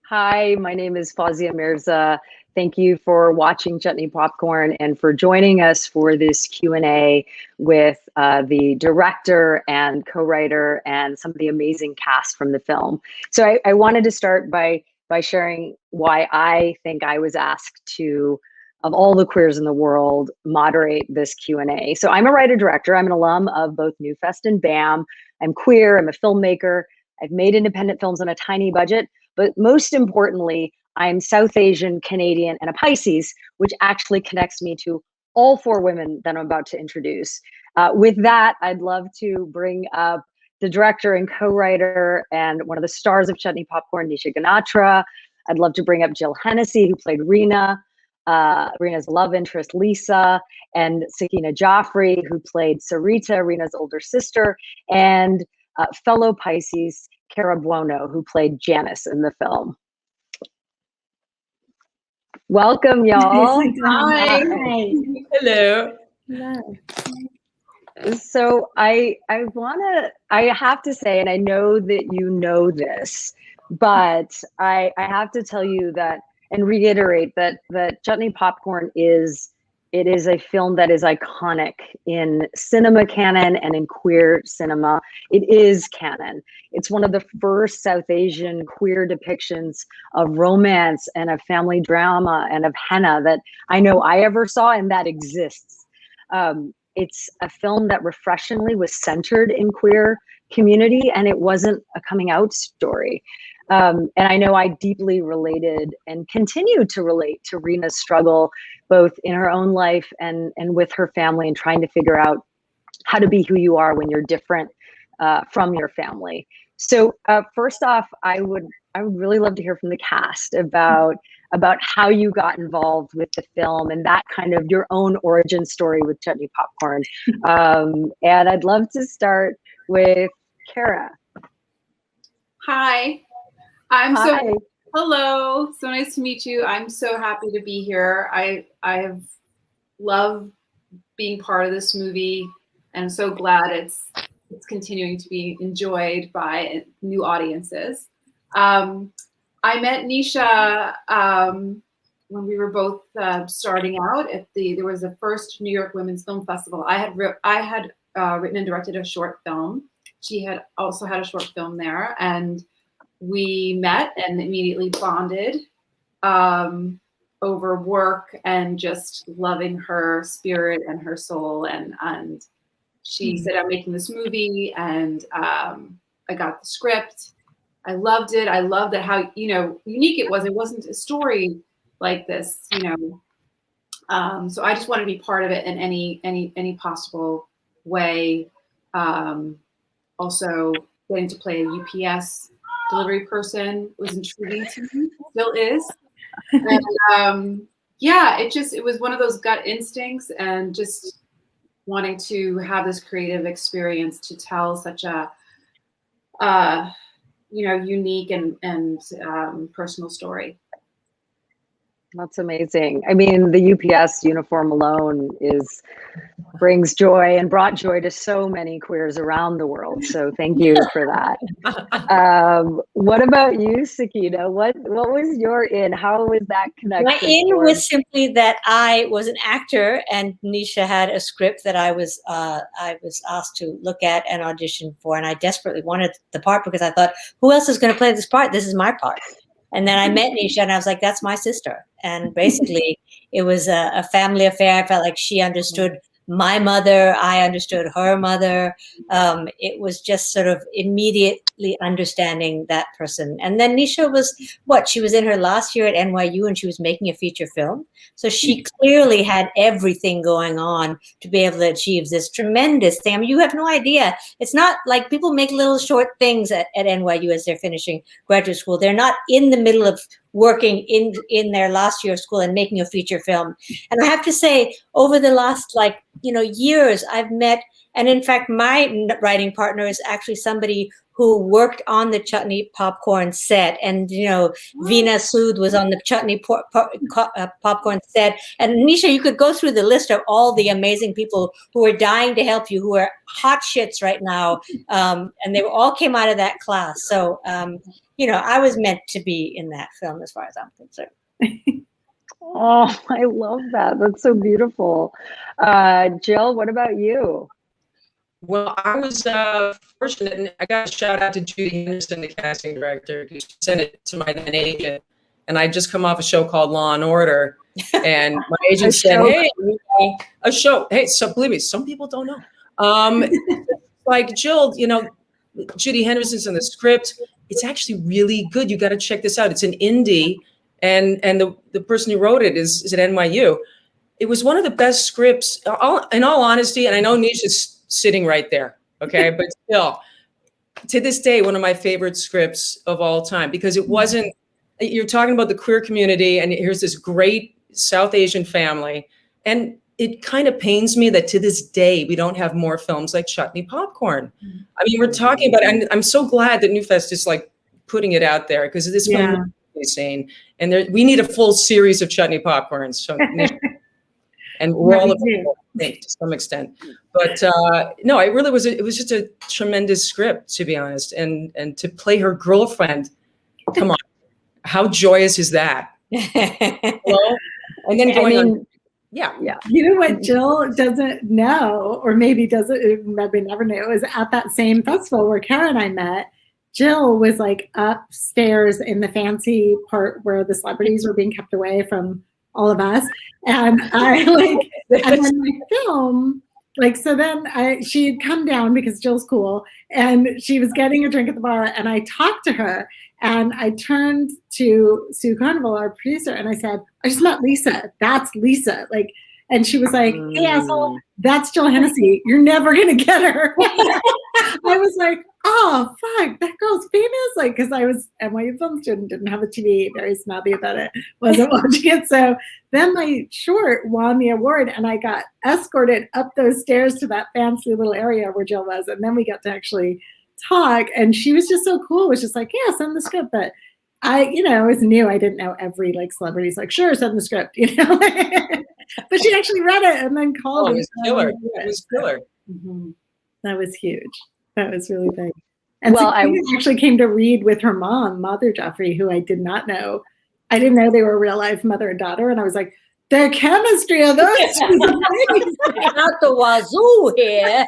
Hi, my name is Fawzia Mirza. Thank you for watching Chutney Popcorn and for joining us for this Q&A with the director and co-writer and some of the amazing cast from the film. So I wanted to start by sharing why I think I was asked to, of all the queers in the world, moderate this Q&A. So I'm a writer-director. I'm an alum of both New Fest and BAM. I'm queer. I'm a filmmaker. I've made independent films on a tiny budget. But most importantly, I'm South Asian, Canadian, and a Pisces, which actually connects me to all four women that I'm about to introduce. With that, I'd love to bring up the director and co-writer and one of the stars of Chutney Popcorn, Nisha Ganatra. I'd love to bring up Jill Hennessy, who played Reena, Reena's love interest, Lisa, and Sakina Jaffrey, who played Sarita, Reena's older sister, and fellow Pisces, Cara Buono, who played Janice in the film. Welcome, y'all. Hi. Hi. Hello. Hello. So I have to say, and I know that you know this, but I have to tell you that and reiterate that Chutney Popcorn is a film that is iconic in cinema canon and in queer cinema. It is canon. It's one of the first South Asian queer depictions of romance and of family drama and of henna that I know I ever saw and that exists. It's a film that refreshingly was centered in queer community, and it wasn't a coming out story. And I know I deeply related and continue to relate to Reena's struggle, both in her own life and with her family, and trying to figure out how to be who you are when you're different from your family. So first off, I would really love to hear from the cast about how you got involved with the film and that kind of your own origin story with Chutney Popcorn. And I'd love to start with Cara. Hi. Hello. So nice to meet you. I'm so happy to be here. I have loved being part of this movie, and I'm so glad it's continuing to be enjoyed by new audiences. I met Nisha when we were both starting out at there was the first New York Women's Film Festival. I had written and directed a short film. She had also had a short film there, and we met and immediately bonded over work and just loving her spirit and her soul. And she said, I'm making this movie, and I got the script. I loved it. I loved it, how, unique it was. It wasn't a story like this, So I just wanted to be part of it in any possible way. Also getting to play a UPS delivery person was intriguing to me, still is. And yeah, it was one of those gut instincts, and just wanting to have this creative experience to tell such a unique and personal story. That's amazing. I mean, the UPS uniform alone brings joy and brought joy to so many queers around the world. So thank you for that. What about you, Sakina? What was your in? How was that connected? My in was simply that I was an actor, and Nisha had a script that I was asked to look at and audition for, and I desperately wanted the part because I thought, who else is going to play this part? This is my part. And then I met Nisha, and I was like, that's my sister. And basically, it was a family affair. I felt like she understood my mother. I understood her mother. It was just sort of immediately understanding that person. And then Nisha was, she was in her last year at NYU, and she was making a feature film. So she clearly had everything going on to be able to achieve this tremendous thing. I mean, you have no idea. It's not like people make little short things at NYU as they're finishing graduate school. They're not in the middle of working in their last year of school and making a feature film. And I have to say, over the last years, I've met, and in fact, my writing partner is actually somebody who worked on the Chutney Popcorn set. And, you know, Veena Sood was on the Chutney Popcorn set. And Nisha, you could go through the list of all the amazing people who are dying to help you, who are hot shits right now. And they all came out of that class. So, you know, I was meant to be in that film as far as I'm concerned. Oh, I love that. That's so beautiful. Jill, what about you? Well, I was fortunate, and I got a shout out to Judy Henderson, the casting director, who sent it to my then agent. And I'd just come off a show called Law and Order, and my agent said, "Hey, a show. Hey, so believe me, some people don't know. Like Jill, you know, Judy Henderson's in the script. It's actually really good. You got to check this out. It's an indie, and the person who wrote it is at NYU. It was one of the best scripts. In all honesty, and I know Nisha's sitting right there, okay, but still, to this day, one of my favorite scripts of all time, because it wasn't. You're talking about the queer community, and here's this great South Asian family, and it kind of pains me that to this day we don't have more films like Chutney Popcorn. I mean, we're talking about, and I'm so glad that New Fest is like putting it out there, because this film is insane, and we need a full series of Chutney Popcorns. So, and we're all available, I think, to some extent. But no, it really was. It was just a tremendous script, to be honest, and to play her girlfriend. Come on, how joyous is that? Hello? And then going on. Yeah. You know what Jill doesn't know, or maybe never knew, is at that same festival where Cara and I met, Jill was like upstairs in the fancy part where the celebrities were being kept away from all of us. And I and then my film, so then she had come down because Jill's cool, and she was getting a drink at the bar, and I talked to her, and I turned to Sue Carnival, our producer, and I said, "I just met Lisa. That's Lisa." And she was like, "Hey, asshole, that's Jill Hennessy. You're never gonna get her." I was like, "Oh, fuck, that girl's famous." Because I was NYU film student, didn't have a TV, very snobby about it, wasn't watching it. So then my short won the award, and I got escorted up those stairs to that fancy little area where Jill was, and then we got to actually talk. And she was just so cool. It was just like, "Yeah, send the script." But I was new. I didn't know every celebrity's like, "Sure, send the script," But she actually read it and then called. It was killer. It was killer. Mm-hmm. That was huge. That was really big. And well, I actually came to read with her mom, Mother Jaffrey, who I did not know. I didn't know they were real life mother and daughter, and I was like, the chemistry of those two out the wazoo here.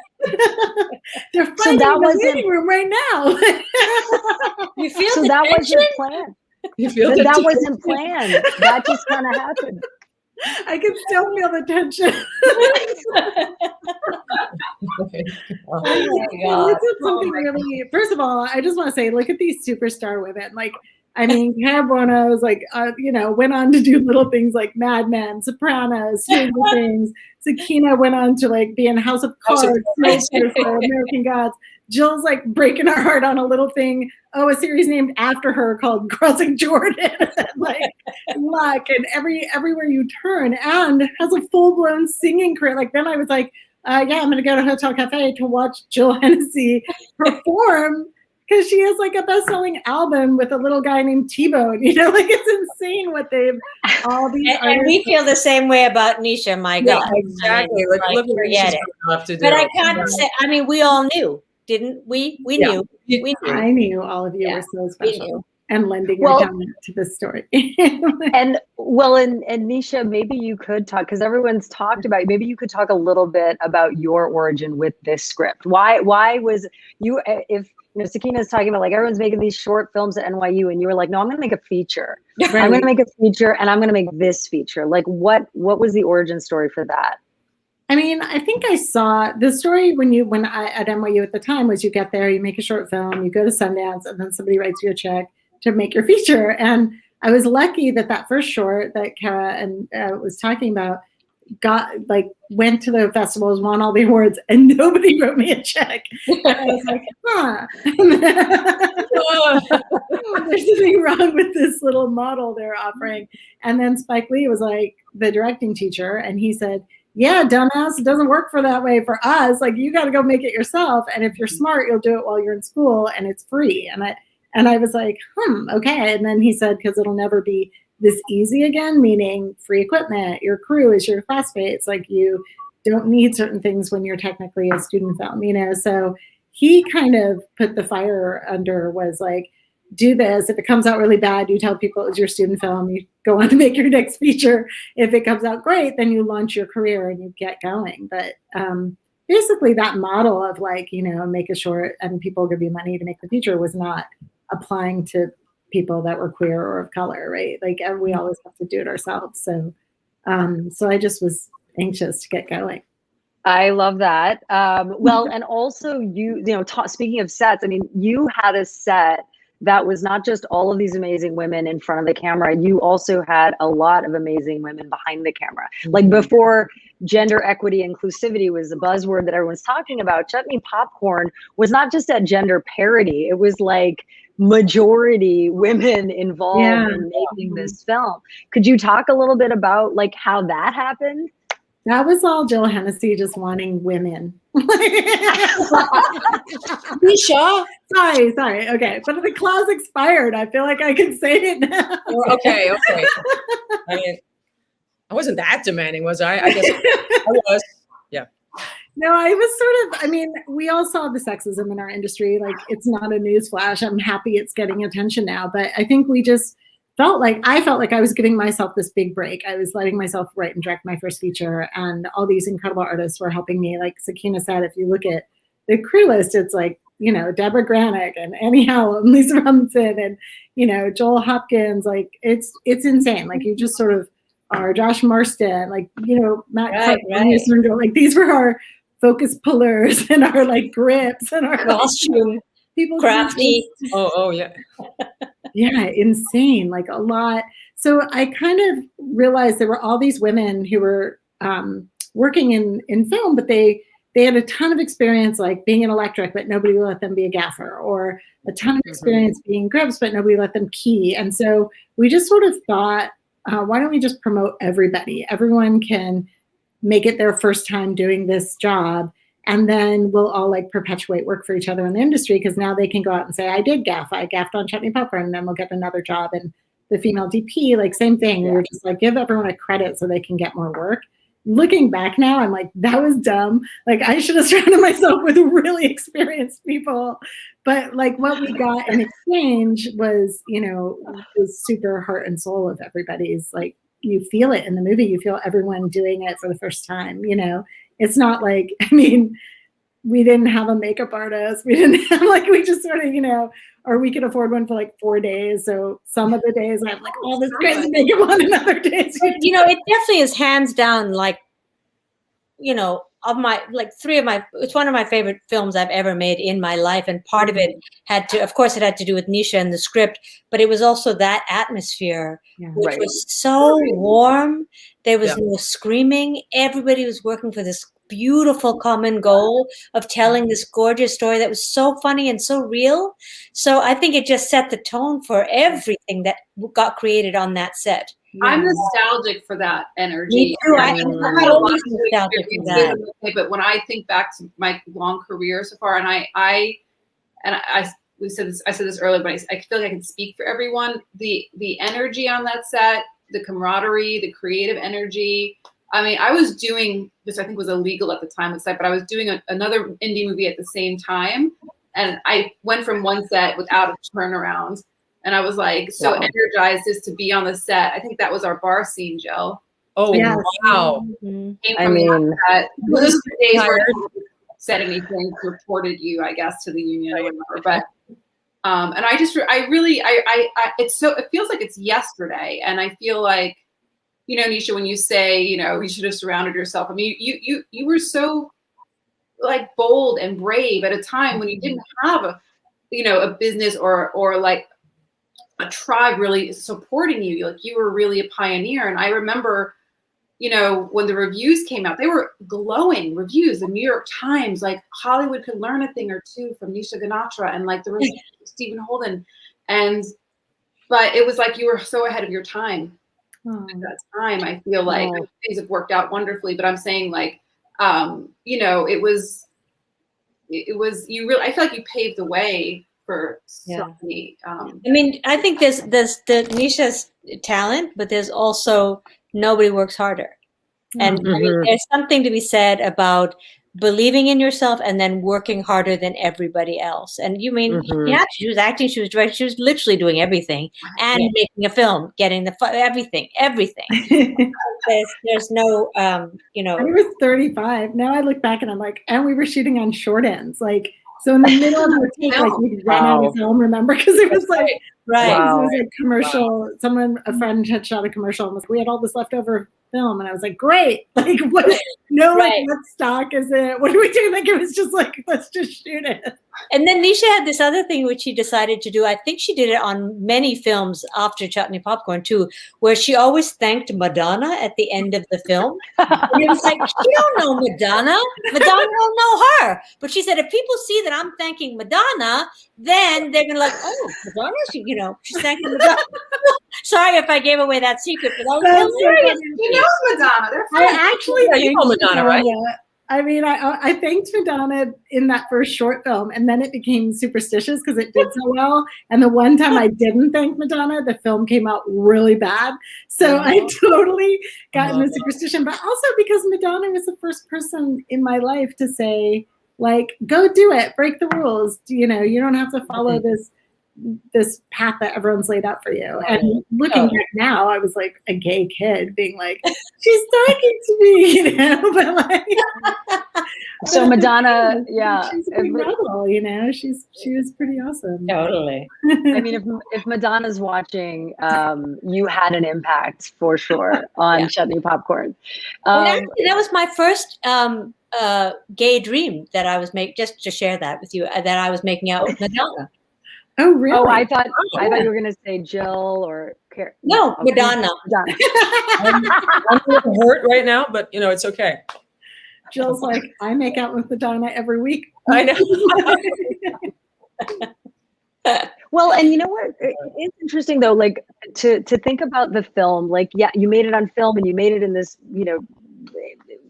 They're fighting in the waiting room right now. You feel so that wasn't planned. You feel that wasn't planned. That just kind of happened. I can still feel the tension. Really, first of all, I just want to say, look at these superstar women. Cara Buono was went on to do little things like Mad Men, Sopranos, Stranger Things. Sakina went on to be in House of Cards, for American Gods. Jill's breaking her heart on a little thing. A series named after her called Crossing Jordan. Luck, and everywhere you turn, and has a full-blown singing career. Then I was like, I'm going to go to Hotel Cafe to watch Jill Hennessy perform, because she has a best-selling album with a little guy named T-Bone. It's insane what they've all these. And we feel the same way about Nisha. My God, exactly. Look what she's enough to do. But I can't say. I mean, we all knew, didn't we? We knew. We knew. I knew all of you were so special and lending your talent to this story. and Nisha, maybe you could talk, because everyone's talked about. Maybe you could talk a little bit about your origin with this script. Why was you if. Sakina's talking about everyone's making these short films at NYU, and you were like, "No, I'm going to make a feature. Right. I'm going to make a feature, and I'm going to make this feature." What was the origin story for that? I mean, I think I saw the story when I at NYU at the time was you get there, you make a short film, you go to Sundance, and then somebody writes you a check to make your feature. And I was lucky that first short that Cara was talking about went to the festivals, won all the awards, and nobody wrote me a check. And I was like, there's something wrong with this little model they're offering. And then Spike Lee was the directing teacher, and he said, yeah, dumbass, it doesn't work for that way for us. Like, you got to go make it yourself. And if you're smart, you'll do it while you're in school and it's free. And I was like, okay. And then he said, because it'll never be this easy again, meaning free equipment, your crew is your classmates. Like, you don't need certain things when you're technically a student film, you know? So he kind of put the fire under, was like, do this. If it comes out really bad, you tell people it's your student film, you go on to make your next feature. If it comes out great, then you launch your career and you get going. But basically that model of like, you know, make a short and people give you money to make the feature was not applying to people that were queer or of color, right? Like, we always have to do it ourselves. So I just was anxious to get going. I love that. Well, and also you know, speaking of sets, I mean, you had a set that was not just all of these amazing women in front of the camera. You also had a lot of amazing women behind the camera. Like, before gender equity inclusivity was a buzzword that everyone's talking about, Chutney Popcorn was not just at gender parity. It was like majority women involved in making this film. Could you talk a little bit about like how that happened? That was all Jill Hennessy just wanting women. Nisha. Sorry. Okay. But the clause expired. I feel like I can say it now. Okay. I mean, I wasn't that demanding, was I? I guess I was. Yeah. No, I was sort of, I mean, we all saw the sexism in our industry. Like, it's not a newsflash. I'm happy it's getting attention now. But I think we just I felt like I was giving myself this big break. I was letting myself write and direct my first feature, and all these incredible artists were helping me. Like Sakina said, if you look at the crew list, it's like, you know, Deborah Granick and Annie Howell and Lisa Robinson and, you know, Joel Hopkins. Like, it's insane. Like, you just sort of are Josh Marston, like, you know, Matt Carpenter. Like, these were our focus pullers and our like grips and our costume people crafty. Oh yeah. Yeah, insane, like a lot. So I kind of realized there were all these women who were working in film, but they had a ton of experience, like being an electric, but nobody would let them be a gaffer, or a ton of experience being grips, but nobody let them key. And so we just sort of thought, why don't we just promote everybody? Everyone can make it their first time doing this job. And then we'll all like perpetuate work for each other in the industry, because now they can go out and say, I did gaff. I gaffed on Chutney Popcorn, and then we'll get another job. And the female DP, like same thing. We were just like, give everyone a credit so they can get more work. Looking back now, I'm like, that was dumb. Like, I should have surrounded myself with really experienced people. But like, what we got in exchange was, you know, the super heart and soul of everybody's. Like, you feel it in the movie. You feel everyone doing it for the first time, you know. It's not like, I mean, we didn't have a makeup artist. We didn't have like, we just sort of, you know, or we could afford one for like 4 days. So some of the days I have like all this crazy makeup on, and other days. You know, it definitely is hands down, like, you know, of my, like it's one of my favorite films I've ever made in my life. And part of it had to, of course, it had to do with Nisha and the script, but it was also that atmosphere, which was so warm. There was no screaming. Everybody was working for this beautiful common goal of telling this gorgeous story that was so funny and so real. So I think it just set the tone for everything that got created on that set. I'm nostalgic for that energy. Me too. I mean, I've had a lot of nostalgic for that. But when I think back to my long career so far, and I said this earlier, but I feel like I can speak for everyone. The energy on that set, the camaraderie, the creative energy. I mean, I was doing this, I think was illegal at the time, but I was doing another indie movie at the same time. And I went from one set without a turnaround. And I was like so energized just to be on the set. I think that was our bar scene, Jill. Oh, yes. Wow. I mean, those are the days where I said anything, reported you, I guess, to the union or whatever. But and it feels like it's yesterday. And I feel like, you know, Nisha, when you say, you know, you should have surrounded yourself. I mean, you were so like bold and brave at a time when you didn't have a business or like a tribe really supporting you. Like, you were really a pioneer. And I remember, you know, when the reviews came out, they were glowing reviews. The New York Times, like, Hollywood could learn a thing or two from Nisha Ganatra, and like there was Stephen Holden. But it was like you were so ahead of your time. at that time. I feel like things have worked out wonderfully, but I'm saying like, you know, it was you really, I feel like you paved the way for so many. I mean, I think there's the Nisha's talent, but there's also nobody works harder. And I mean, there's something to be said about believing in yourself and then working harder than everybody else. And you mean, yeah, she was acting, she was directing, she was literally doing everything and making a film, getting the everything. There's no, you know. I was 35. Now I look back and I'm like, and we were shooting on short ends. Like, so in the middle of the take, like we ran out of film, remember? Because it was like, it was a commercial. A friend had shot a commercial and was, we had all this leftover film, and I was like, great, like what? Like what stock is it? What are we doing? Like it was just like, let's just shoot it. And then Nisha had this other thing which she decided to do. I think she did it on many films after Chutney Popcorn too, where she always thanked Madonna at the end of the film. And it was like, she don't know Madonna. Madonna don't know her. But she said, if people see that I'm thanking Madonna, then they're gonna like, oh, Madonna, she's thanking Madonna. Sorry if I gave away that secret, but that was hilarious. She knows Madonna. I actually you know Madonna, right? I mean, I thanked Madonna in that first short film, and then it became Superstitious because it did so well. And the one time I didn't thank Madonna, the film came out really bad. So I totally got into Superstition, but also because Madonna was the first person in my life to say, like, go do it, break the rules. You know, you don't have to follow this path that everyone's laid out for you. And looking back now, I was like a gay kid being like, she's talking to me, you know, but like so Madonna, she's a big model, you know, she was pretty awesome. Totally. I mean, if Madonna's watching, you had an impact for sure on Chutney Popcorn. Well, actually, that was my first gay dream that I was just to share that with you, that I was making out with Madonna. Oh, really? Oh, I thought you were gonna say Jill or no, Madonna. I'm a little hurt right now, but you know it's okay. Jill's like, I make out with Madonna every week. I know. Well, and you know what? It's interesting though, like to think about the film. Like, yeah, you made it on film, and you made it in this, you know,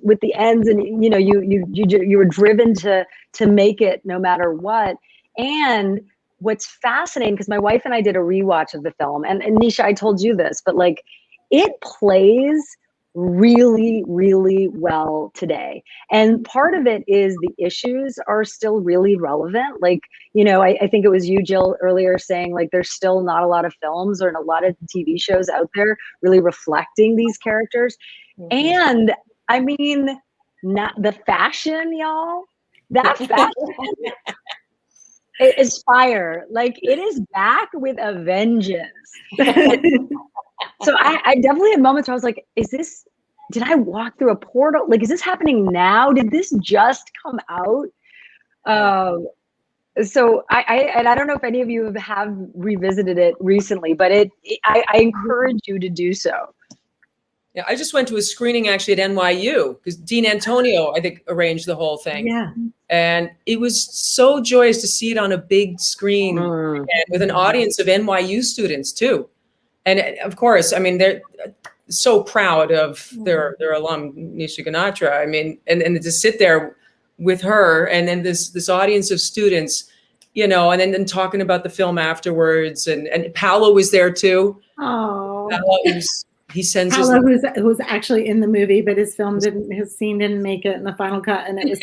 with the ends, and you know, you were driven to make it no matter what, and what's fascinating, because my wife and I did a rewatch of the film, and Nisha, I told you this, but like it plays really, really well today. And part of it is the issues are still really relevant. Like, you know, I think it was you, Jill, earlier saying like there's still not a lot of films or a lot of TV shows out there really reflecting these characters. And I mean, not the fashion, y'all, that fashion. It is fire. Like it is back with a vengeance. So I definitely had moments where I was like, did I walk through a portal? Like, is this happening now? Did this just come out? So I don't know if any of you have revisited it recently, but I encourage you to do so. Yeah, I just went to a screening actually at NYU because Dean Antonio, I think, arranged the whole thing. Yeah. And it was so joyous to see it on a big screen and with an audience of NYU students too. And of course, I mean, they're so proud of their alum, Nisha Ganatra. I mean, and to sit there with her and then this audience of students, you know, and then talking about the film afterwards. And Paolo was there too. Oh. He sends Paolo, who's actually in the movie, but his scene didn't make it in the final cut, and it was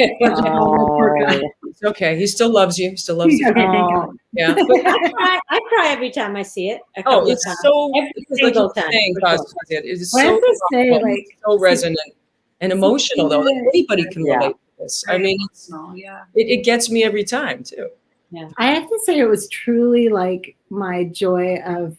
It's okay. He still loves you. He still loves you. Okay, thank God. Yeah. I cry every time I see it. It's so every single time. It's so resonant and emotional though. Like anybody can relate to this. I mean, it gets me every time too. Yeah. I have to say it was truly like my joy of.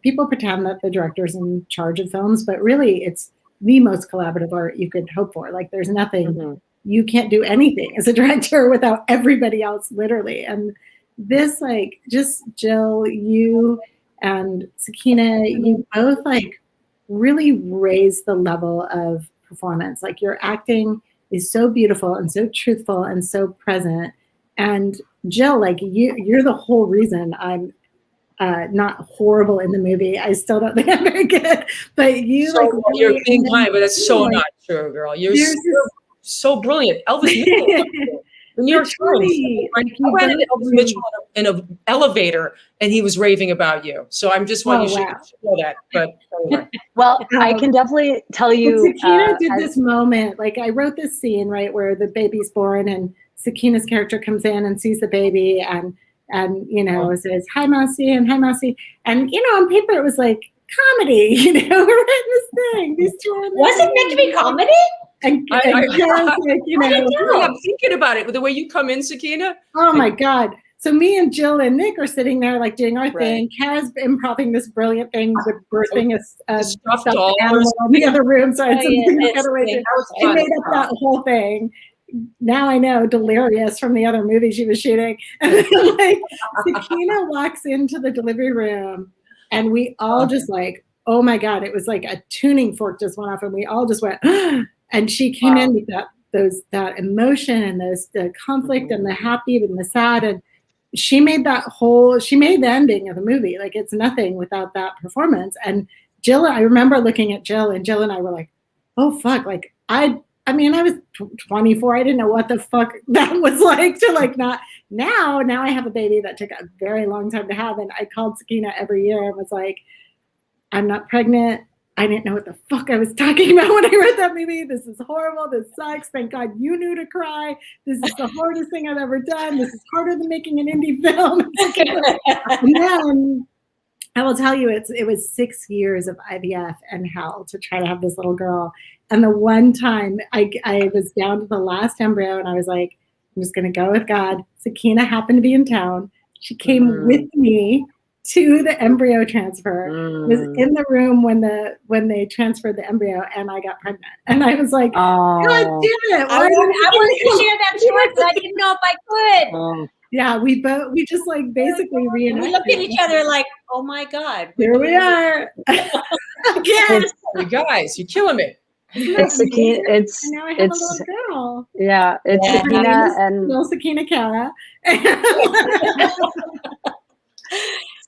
People pretend that the director's in charge of films, but really it's the most collaborative art you could hope for. Like there's nothing, you can't do anything as a director without everybody else, literally. And this, like, just Jill, you and Sakina, you both like really raised the level of performance. Like your acting is so beautiful and so truthful and so present. And Jill, like you're the whole reason I'm not horrible in the movie. I still don't think I'm very good, but you So, like you're really, being kind, but that's so like, not true, girl. You're there's so brilliant. Elvis Mitchell. The New York Times. truly, like, I you ran go into Elvis through- Mitchell in an elevator, and he was raving about you. So I'm just want Oh, you should wow. know that. But anyway. Well, I can definitely tell you. Sakina did as- this moment, like I wrote this scene, right, where the baby's born and Sakina's character comes in and sees the baby and you know, says, "Hi, Mousy," and "Hi, Mousy." And, you know, on paper it was like comedy, you know, we're writing this thing. These two are Was it meant to be comedy? And I Kara's like, you know, I'm thinking about it. The way you come in, Sakina. oh my God. So me and Jill and Nick are sitting there like doing our thing. Kara's improving this brilliant thing with birthing a Stuffed doll animal in the other room. So it's That was she fun. made up that whole thing. Now I know, delirious from the other movie she was shooting. And then, like, Sakina walks into the delivery room and we all just like, oh my God, it was like a tuning fork just went off and we all just went, and she came in with that emotion and the conflict and the happy and the sad, and she made the ending of the movie. Like, it's nothing without that performance. And Jill, I remember looking at Jill, and Jill and I were like, oh fuck, like I mean, I was 24. I didn't know what the fuck that was like to like not now I have a baby that took a very long time to have. And I called Sakina every year and was like, I'm not pregnant. I didn't know what the fuck I was talking about when I wrote that movie. This is horrible. This sucks. Thank God you knew to cry. This is the hardest thing I've ever done. This is harder than making an indie film. And then I will tell you, it was 6 years of IVF and hell to try to have this little girl. And the one time I was down to the last embryo and I was like, I'm just going to go with God. Sakina happened to be in town. She came with me to the embryo transfer, was in the room when they transferred the embryo, and I got pregnant. And I was like, God damn it. I wanted to share that story, but I didn't know if I could. Yeah, we just like basically reenacted. We looked at each other like, oh my God. Here we are. Again. You guys, you're killing me. It's Sakina. And now I have a little girl. Yeah, it's Sakina and little Sakina Cara.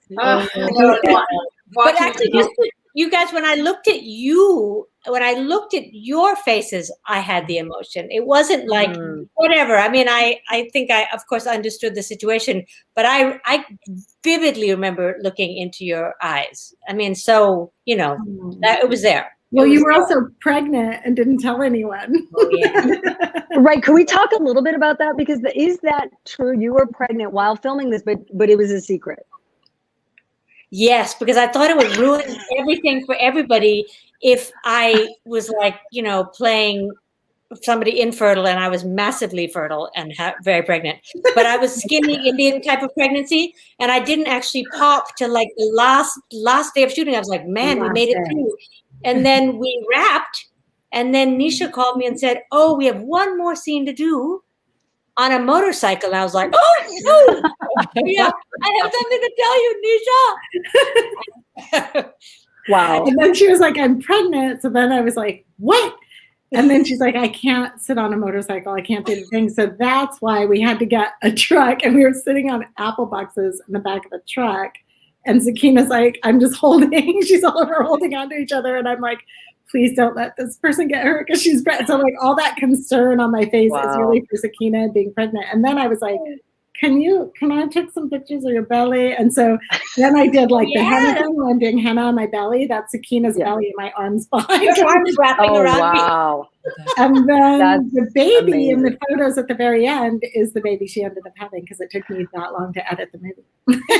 But actually, you guys, when I looked at your faces, I had the emotion. It wasn't like whatever. I mean, I think I, of course, understood the situation, but I vividly remember looking into your eyes. I mean, so, you know, that it was there. Well, you were also pregnant and didn't tell anyone. Oh, yeah. Right. Can we talk a little bit about that? Because is that true? You were pregnant while filming this, but it was a secret. Yes, because I thought it would ruin everything for everybody if I was like, you know, playing somebody infertile and I was massively fertile and very pregnant. But I was skinny Indian type of pregnancy, and I didn't actually pop till like the last day of shooting. I was like, man, we made it through. And then we wrapped, and then Nisha called me and said, oh, we have one more scene to do on a motorcycle. And I was like, oh, no, yeah, I have something to tell you, Nisha. Wow. And then she was like, I'm pregnant. So then I was like, what? And then she's like, I can't sit on a motorcycle. I can't do the thing. So that's why we had to get a truck. And we were sitting on apple boxes in the back of the truck. And Sakina's like, I'm just holding. She's all over holding onto each other. And I'm like, please don't let this person get hurt because she's pregnant. So like all that concern on my face is really for Sakina being pregnant. And then I was like, can I take some pictures of your belly? And so then I did like the henna thing where I'm doing henna on my belly. That's Sakina's belly and my arms behind. Your arms wrapping around me. And then the baby in the photos at the very end is the baby she ended up having because it took me that long to edit the movie.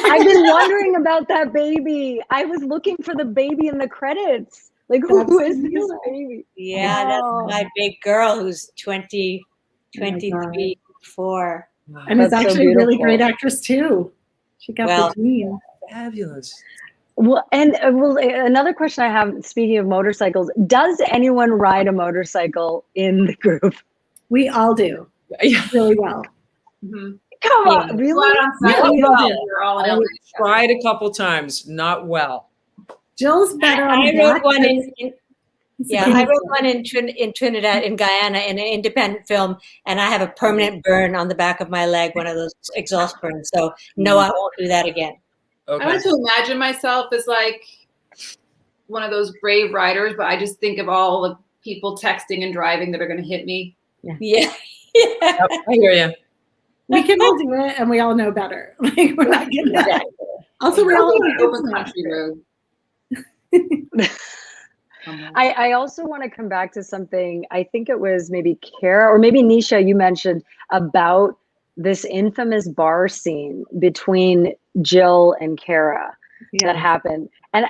I've been wondering about that baby. I was looking for the baby in the credits. Like, who is this baby? Yeah, that's my big girl who's 23, 4. And is actually a really great actress too. She got the gene. Fabulous. Well, and another question I have, speaking of motorcycles, does anyone ride a motorcycle in the group? We all do. Really well. Come on, really? I tried a couple times, not well. Jill's better on I wrote one I wrote one in Trinidad, in Guyana, in an independent film, and I have a permanent burn on the back of my leg, one of those exhaust burns. So no, I won't do that again. I like to imagine myself as like one of those brave riders, but I just think of all the people texting and driving that are going to hit me. Yeah. I hear you. We can all do it, and we all know better. Like we're not getting that. Also, we all an open country road. I also want to come back to something. I think it was maybe Cara or maybe Nisha, you mentioned about this infamous bar scene between Jill and Cara that happened. And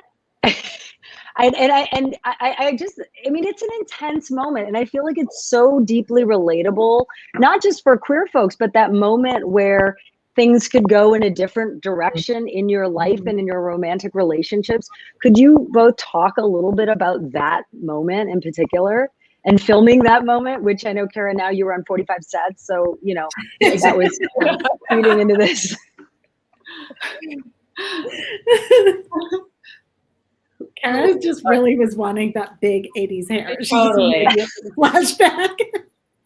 I just, I mean, it's an intense moment. And I feel like it's so deeply relatable, not just for queer folks, but that moment where things could go in a different direction in your life and in your romantic relationships. Could you both talk a little bit about that moment in particular and filming that moment, which I know, Cara, now you were on 45 sets. So, you know, that was feeding into this. Cara just really was wanting that big 80s hair. She Totally. Flashback.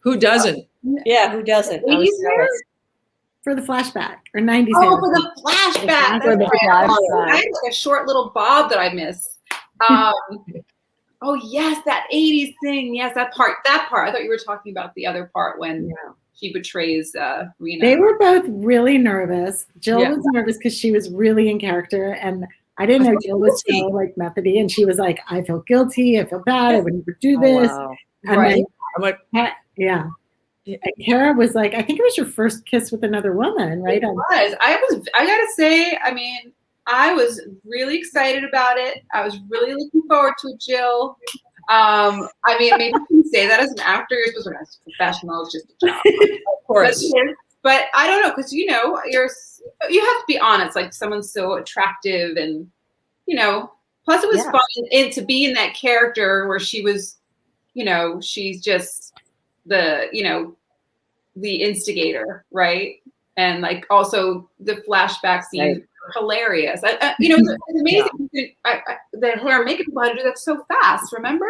Who doesn't? Yeah, who doesn't? 80s hair? For the flashback or 90s hair. Oh, for the flashback. For the flashback. I had like a short little bob that I missed. Oh yes, that 80s thing. Yes, that part. I thought you were talking about the other part when she betrays Rena. They were both really nervous. Jill was nervous because she was really in character, and I didn't know Jill was so like methody, and she was like, "I feel guilty. I feel bad. I would never do this." Wow. And Right. I'm then, like, yeah. And Cara was like, I think it was your first kiss with another woman, right? It was. I gotta say, I mean, I was really excited about it. I was really looking forward to it, Jill. I mean, maybe you can say that as an actor. You're supposed to be a professional. It's just a job. of course. But I don't know, because, you know, you have to be honest. Like, someone's so attractive and, you know, plus it was fun and to be in that character where she was, you know, she's just the, you know, the instigator, right? And like also the flashback scenes are hilarious. You know, it's amazing. The hair and makeup people had to do that so fast. Remember?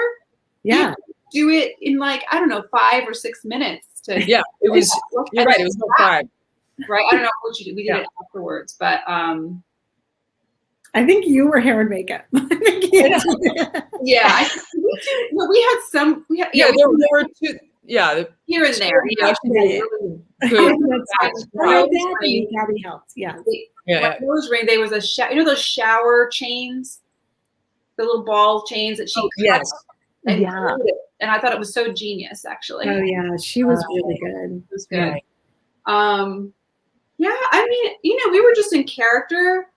Yeah. Do it in like, I don't know, 5 or 6 minutes. It was. You're right. It was about 5. Right. I don't know what you did. We did it afterwards, but I think you were hair and makeup. yeah. We had some. There were two. Yeah, here and there. Gabby helped. Yeah. Nose ring. There was a you know those shower chains, the little ball chains that she cut and and I thought it was so genius, actually. Oh yeah, she was really good. It was good. Yeah, I mean, you know, we were just in character.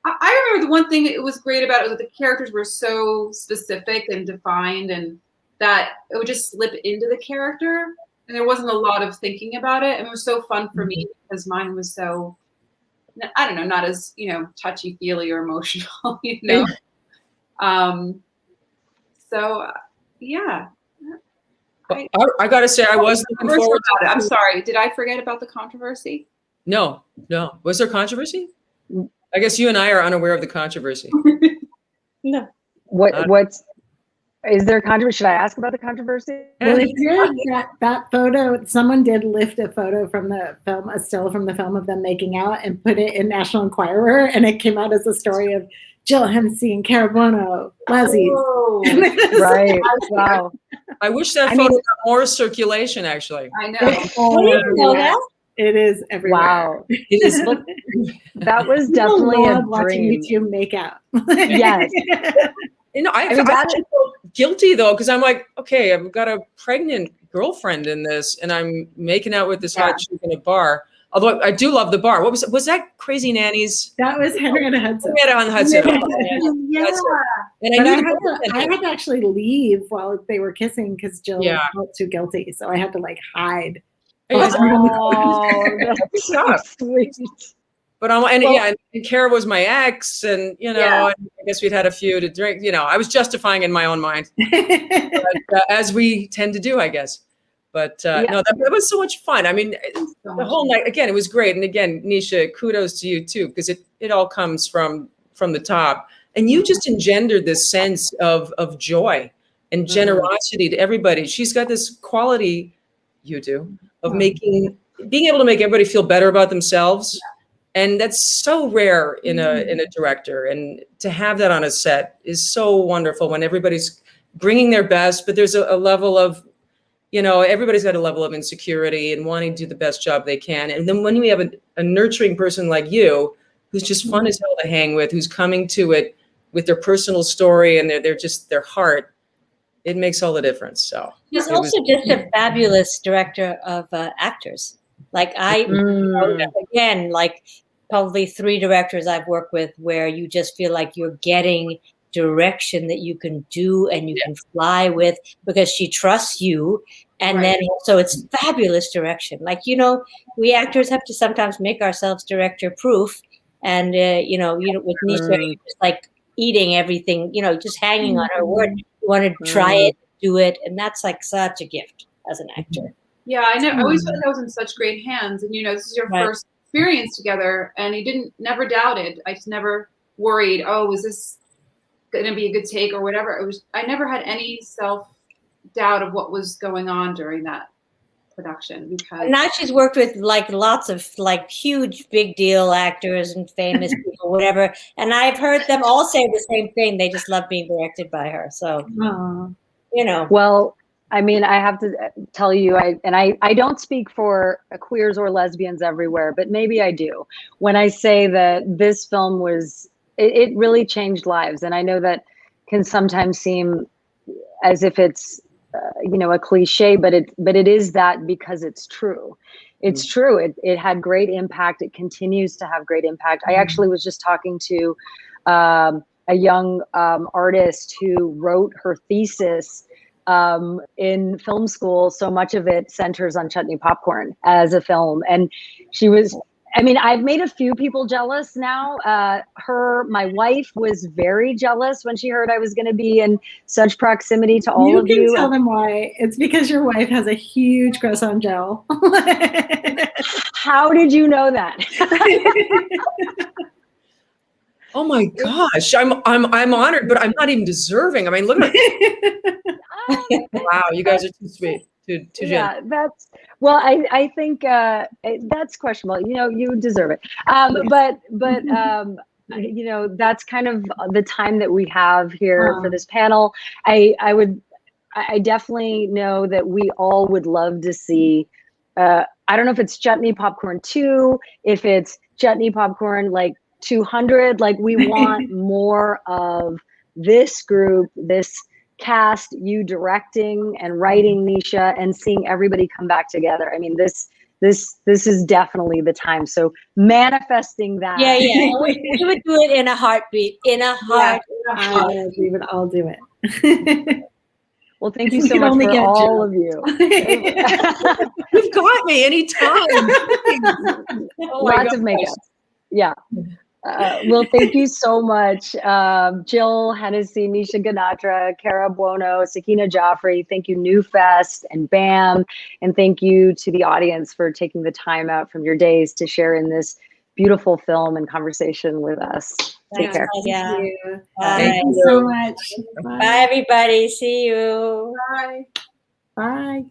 I remember the one thing that was great about it was that the characters were so specific and defined, and that it would just slip into the character, and there wasn't a lot of thinking about it. And it was so fun for me because mine was so, I don't know, not as, you know, touchy-feely or emotional, you know. So yeah. I gotta say, I was looking forward to it. I'm sorry. Did I forget about the controversy? No. Was there controversy? I guess you and I are unaware of the controversy. No. What's is there a controversy? Should I ask about the controversy? Well, it did that photo. Someone did lift a photo from the film, a still from the film of them making out, and put it in National Enquirer, and it came out as a story of Jill Hennessy and Cara Buono, lesbians. Oh, right. Wow. I wish that photo got more circulation. Actually, I know. It is everywhere. Wow. It is. That was definitely a watching dream. you two make out. Yes. You know, I feel guilty though, because I'm like, okay, I've got a pregnant girlfriend in this, and I'm making out with this hot chick in a bar. Although I do love the bar. What was that? Crazy Nannies? That was Henrietta Hudson. Henrietta Hudson. Yeah. And I had to actually leave while they were kissing because Jill felt too guilty, so I had to like hide. Oh, that's so sweet. But and Cara was my ex, and you know, I guess we'd had a few to drink. You know, I was justifying in my own mind, but, as we tend to do, I guess. But no, that was so much fun. I mean, the whole night again, it was great. And again, Nisha, kudos to you too, because it all comes from the top, and you just engendered this sense of joy and generosity to everybody. She's got this quality, you do, of being able to make everybody feel better about themselves. And that's so rare in a director. And to have that on a set is so wonderful when everybody's bringing their best, but there's a level of, everybody's got a level of insecurity and wanting to do the best job they can. And then when we have a nurturing person like you, who's just fun as hell to hang with, who's coming to it with their personal story and their heart, it makes all the difference. So he's also just a fabulous director of actors. Like again, like probably 3 directors I've worked with where you just feel like you're getting direction that you can do and you can fly with because she trusts you. And then also it's fabulous direction. Like, we actors have to sometimes make ourselves director proof. And, with Nisha, you're just like eating everything, just hanging on her word. You want to try it, do it. And that's like such a gift as an actor. Yeah, I know. I always felt like I was in such great hands. And, this is your first experience together. And you never doubted. I just never worried, was this going to be a good take or whatever. I never had any self-doubt of what was going on during that production. Because now she's worked with like lots of like huge big deal actors and famous people, whatever. And I've heard them all say the same thing. They just love being directed by her. So, Well, I mean, I have to tell you, I don't speak for queers or lesbians everywhere, but maybe I do when I say that this film it really changed lives. And I know that can sometimes seem as if it's, a cliche, but it is that because it's true. It's true. It had great impact. It continues to have great impact. I actually was just talking to a young artist who wrote her thesis in film school. So much of it centers on Chutney Popcorn as a film. And I've made a few people jealous now. My wife was very jealous when she heard I was going to be in such proximity to all of you. You can tell them why. It's because your wife has a huge crush on Jill. How did you know that? Oh my gosh, I'm honored, but I'm not even deserving. I mean, look at wow, you guys are too sweet. Too yeah, I think that's questionable. You deserve it. But that's kind of the time that we have here for this panel. I definitely know that we all would love to see. I don't know if it's Chutney Popcorn 2, if it's Chutney Popcorn like 200. Like we want more of this group, this cast, you directing and writing, Nisha, and seeing everybody come back together. I mean, this is definitely the time. So manifesting that. Yeah. We would do it in a heartbeat. I'll do it. Well, thank you so much for all of you. You've got me anytime. Lots of makeup. Yeah. Well, thank you so much. Jill, Hennessy, Nisha Ganatra, Cara Buono, Sakina Jaffrey. Thank you, New Fest and BAM. And thank you to the audience for taking the time out from your days to share in this beautiful film and conversation with us. Take care. Yeah. Thank you. Thank you so much. Bye, everybody. See you. Bye. Bye.